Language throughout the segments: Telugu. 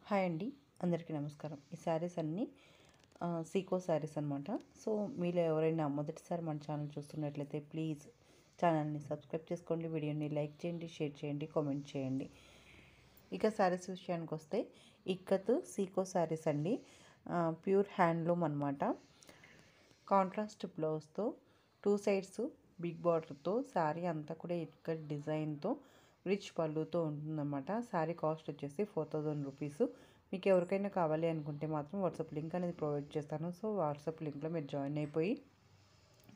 హాయ్ అండి, అందరికీ నమస్కారం. ఈ శారీస్ అన్నీ సీకో శారీస్ అనమాట. సో మీలో ఎవరైనా మొదటిసారి మన ఛానల్ చూస్తున్నట్లయితే ప్లీజ్ ఛానల్ని సబ్స్క్రైబ్ చేసుకోండి, వీడియోని లైక్ చేయండి, షేర్ చేయండి, కామెంట్ చేయండి. ఇక శారీస్ విషయానికి వస్తే ఇక్కత్ సీకో శారీస్ అండి. ప్యూర్ హ్యాండ్లూమ్ అనమాట. కాంట్రాస్ట్ బ్లౌజ్తో 2 సైడ్స్ బిగ్ బార్డర్తో శారీ అంతా కూడా ఇక్కత్ డిజైన్తో రిచ్ పళ్ళుతో ఉంటుందన్నమాట. శారీ కాస్ట్ వచ్చేసి 4000 రూపీస్. మీకు ఎవరికైనా కావాలి అనుకుంటే మాత్రం వాట్సాప్ లింక్ అనేది ప్రొవైడ్ చేస్తాను. సో వాట్సాప్ లింక్లో మీరు జాయిన్ అయిపోయి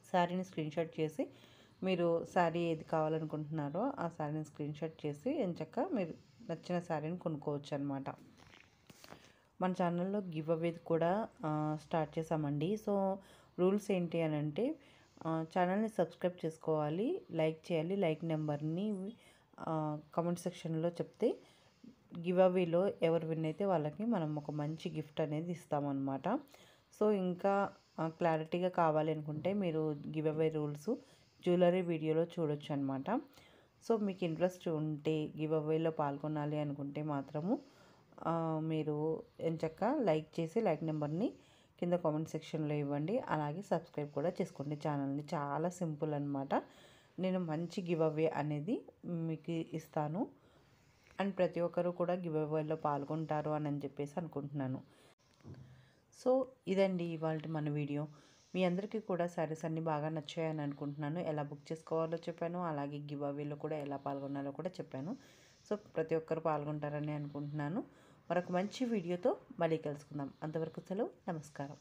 శారీని స్క్రీన్షాట్ చేసి మీరు శారీ ఏది కావాలనుకుంటున్నారో ఆ శారీని స్క్రీన్షాట్ చేసి ఎంచక్కా మీరు నచ్చిన శారీని కొనుక్కోవచ్చు అనమాట. మన ఛానల్లో గివ్ అవే కూడా స్టార్ట్ చేసామండి. సో రూల్స్ ఏంటి అని అంటే ఛానల్ని సబ్స్క్రైబ్ చేసుకోవాలి, లైక్ చేయాలి. లైక్ నెంబర్ని కామెంట్ సెక్షన్లో చెప్తే గివ్ అవేలో ఎవరు విన్ అయితే వాళ్ళకి మనం ఒక మంచి గిఫ్ట్ అనేది ఇస్తామన్నమాట. సో ఇంకా క్లారిటీగా కావాలి అనుకుంటే మీరు గివ్ అవే రూల్స్ జ్యువెలరీ వీడియోలో చూడొచ్చు అనమాట. సో మీకు ఇంట్రెస్ట్ ఉంటే గివ్ అవేలో పాల్గొనాలి అనుకుంటే మాత్రము మీరు ఎంచక్కా లైక్ చేసి లైక్ నెంబర్ని కింద కామెంట్ సెక్షన్లో ఇవ్వండి. అలాగే సబ్స్క్రైబ్ కూడా చేసుకోండి ఛానల్ని. చాలా సింపుల్ అనమాట. నేను మంచి గివ్ అవే అనేది మీకు ఇస్తాను అండ్ ప్రతి ఒక్కరు కూడా గివ్ అవేలో పాల్గొంటారు అని చెప్పేసి అనుకుంటున్నాను. సో ఇదండి ఇవాళ మన వీడియో. మీ అందరికీ కూడా శారీస్ అన్నీ బాగా నచ్చాయని అనుకుంటున్నాను. ఎలా బుక్ చేసుకోవాలో చెప్పాను, అలాగే గివ్ అవేలో కూడా ఎలా పాల్గొనాలో కూడా చెప్పాను. సో ప్రతి ఒక్కరు పాల్గొంటారని అనుకుంటున్నాను. మరొక మంచి వీడియోతో మళ్ళీ కలుసుకుందాం. అంతవరకు సెలవు, నమస్కారం.